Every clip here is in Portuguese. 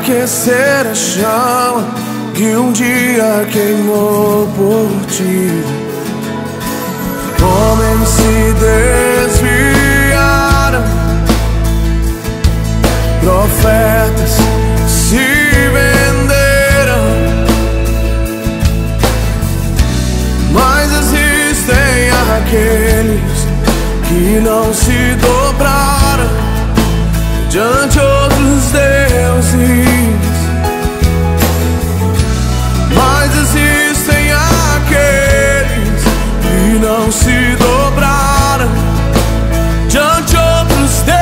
aquecer a chama que um dia queimou por ti. Homens se desviaram, profetas se venderam, mas existem aqueles que não se dobraram diante outros deuses. Mas existem aqueles que não se dobraram diante outros deuses.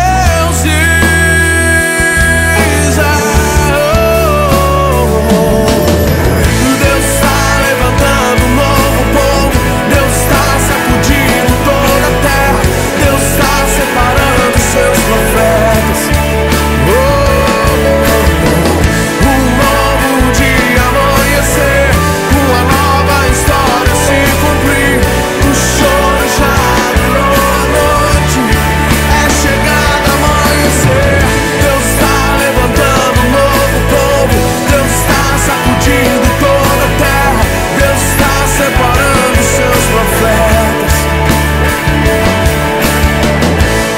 Deus está levantando um novo povo, Deus está sacudindo toda a terra, Deus está separando seus profetas. Um novo dia amanhecer, uma nova história se cumprir. O choro já durou a noite, é chegada amanhecer. Deus está levantando um novo povo, Deus está sacudindo toda a terra, Deus está separando seus profetas.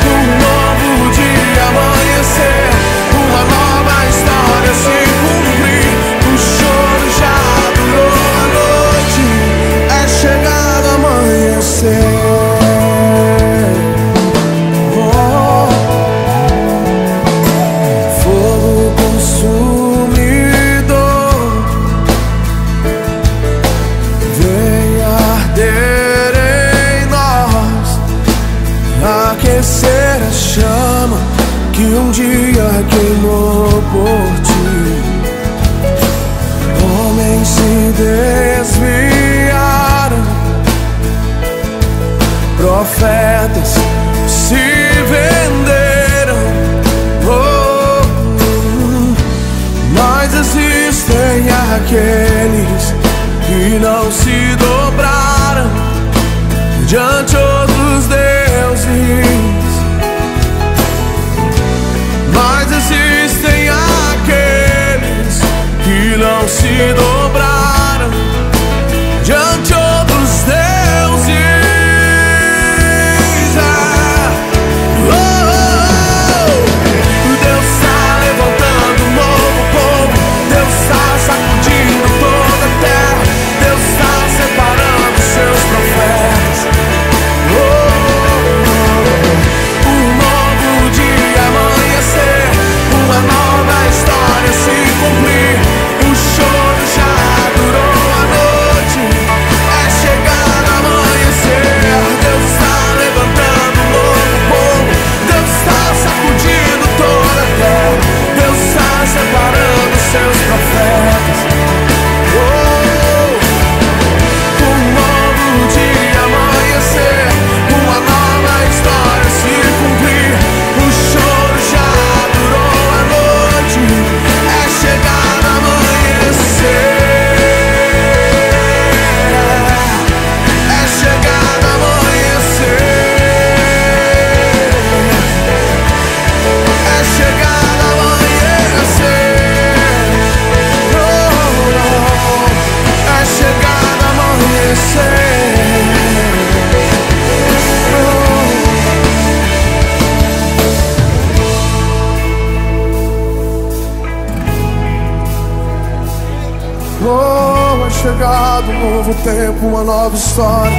Um novo dia amanhecer, uma nova história se cumprir. O choro já durou a noite, é chegado amanhecer. Fogo consumidor, vem arder em nós, aquecer a chama que um dia queimou por ti. Homens se desviaram, profetas se venderam, mas existem aqueles que não se dobraram diante outros deuses. Mas existem aqueles que não se dobraram diante outros deuses. Deus está levantando um novo povo, Deus está sacudindo toda a terra, Deus está separando seus profetas. Um novo dia amanhecer, uma nova história se cumprir. O choro já durou a noite, é chegado amanhecer. Deus está levantando um novo povo, Deus está sacudindo toda a terra, Deus está separando seus profetas. Um novo dia amanhecer, uma nova história se cumprir. O choro já durou a noite, é chegado amanhecer. É chegado amanhecer. É chegado amanhecer. É chegado amanhecer. Oh, é chegado um novo tempo, uma nova história.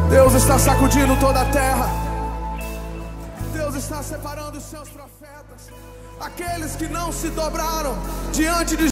Deus está sacudindo toda a terra, Deus está separando os seus profetas, aqueles que não se dobraram diante de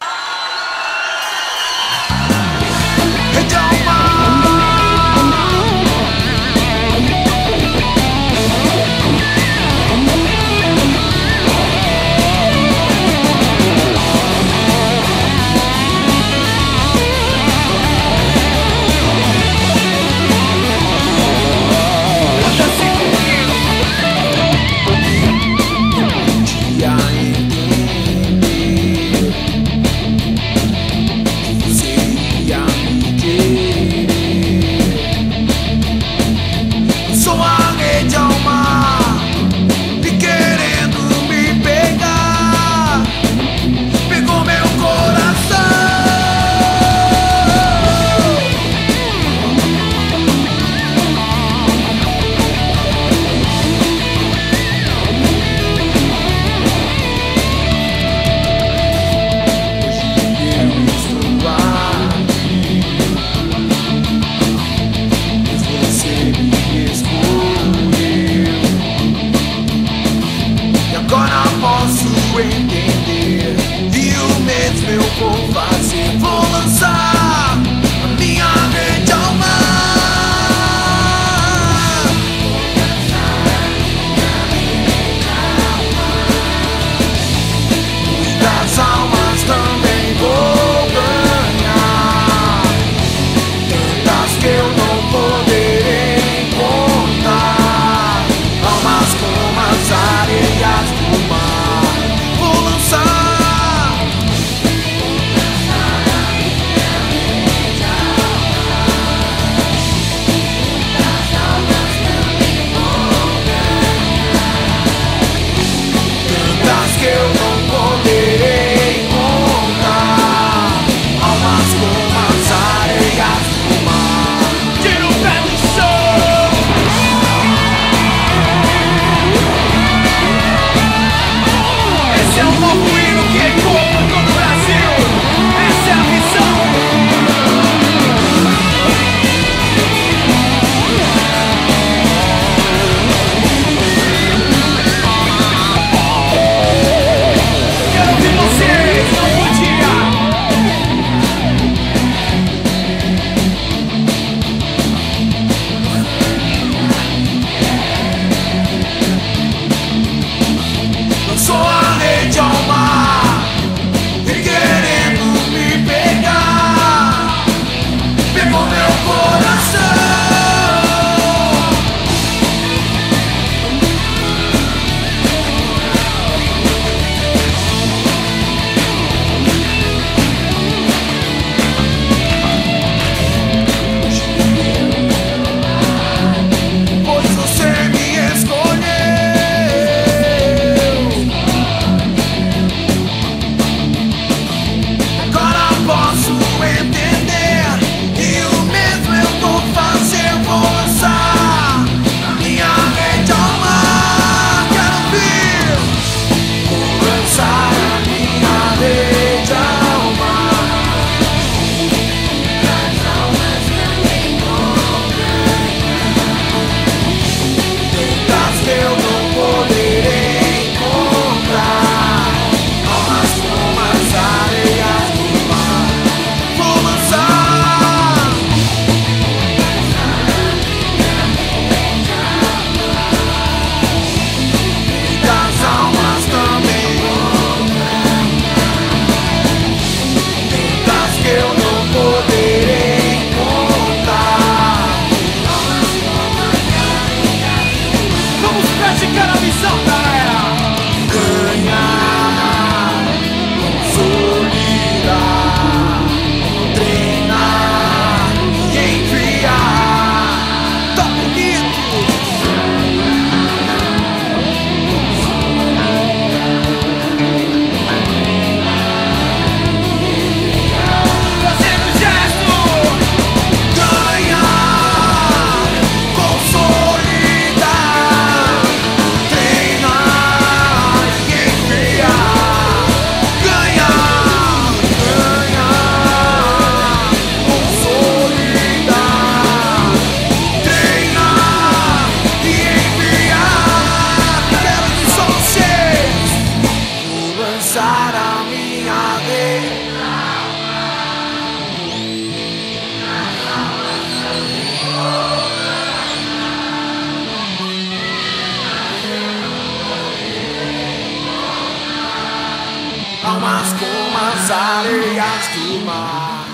as areias do mar.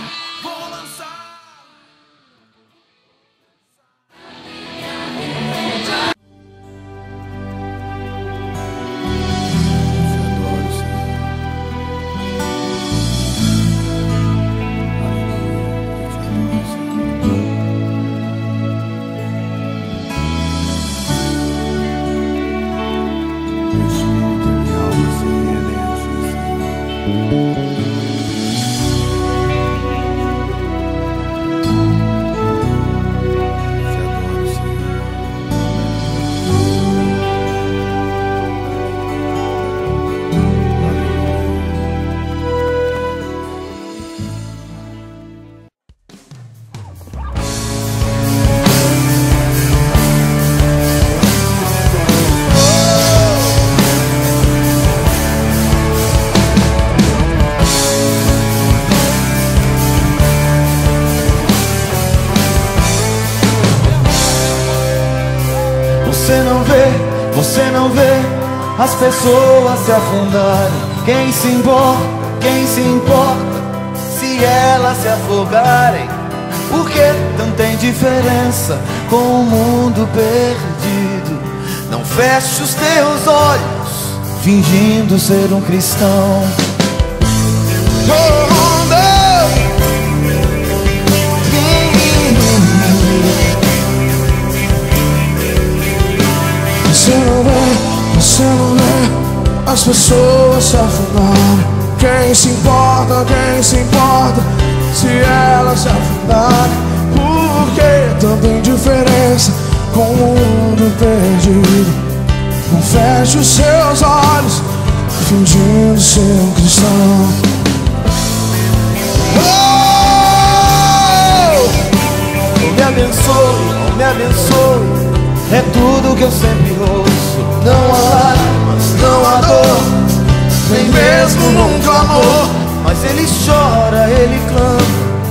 Vou lançar. Você não vê as pessoas se afundarem. Quem se importa se elas se afogarem? Por que tanta indiferença com o mundo perdido? Não feche os teus olhos fingindo ser um cristão. Você não vê as pessoas se afundarem. Quem se importa se elas se afundarem? Por que tanta indiferença com o mundo perdido? Não feche os seus olhos fingindo ser um cristão. Me abençoe, é tudo que eu sempre ouço. Não há lágrimas, não há dor, nem mesmo num clamor. Mas ele chora, ele clama,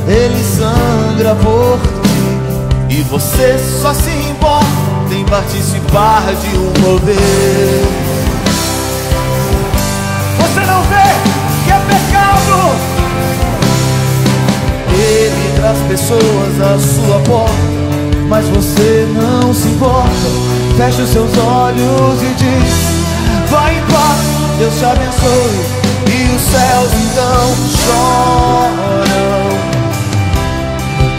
ele sangra por ti. E você só se importa em participar de um mover. Você não vê que é pecado? Ele traz pessoas à sua porta, mas você não se importa. Fecha os seus olhos e diz: vai em paz, Deus te abençoe. E os céus então choram,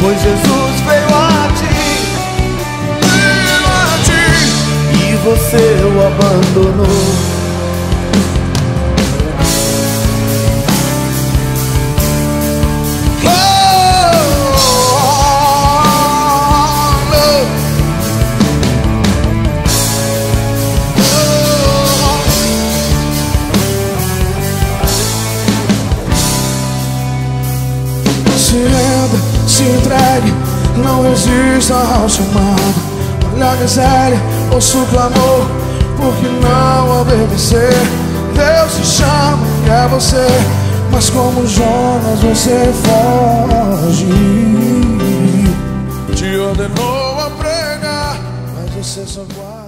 pois Jesus veio a ti, e você o abandonou. Se entregue, não resista ao chamado. Olha a miséria, ouça o clamor, porque não obedecer? Deus te chama e é você, mas como Jonas você foge. Te ordenou a pregar, mas você só guarda.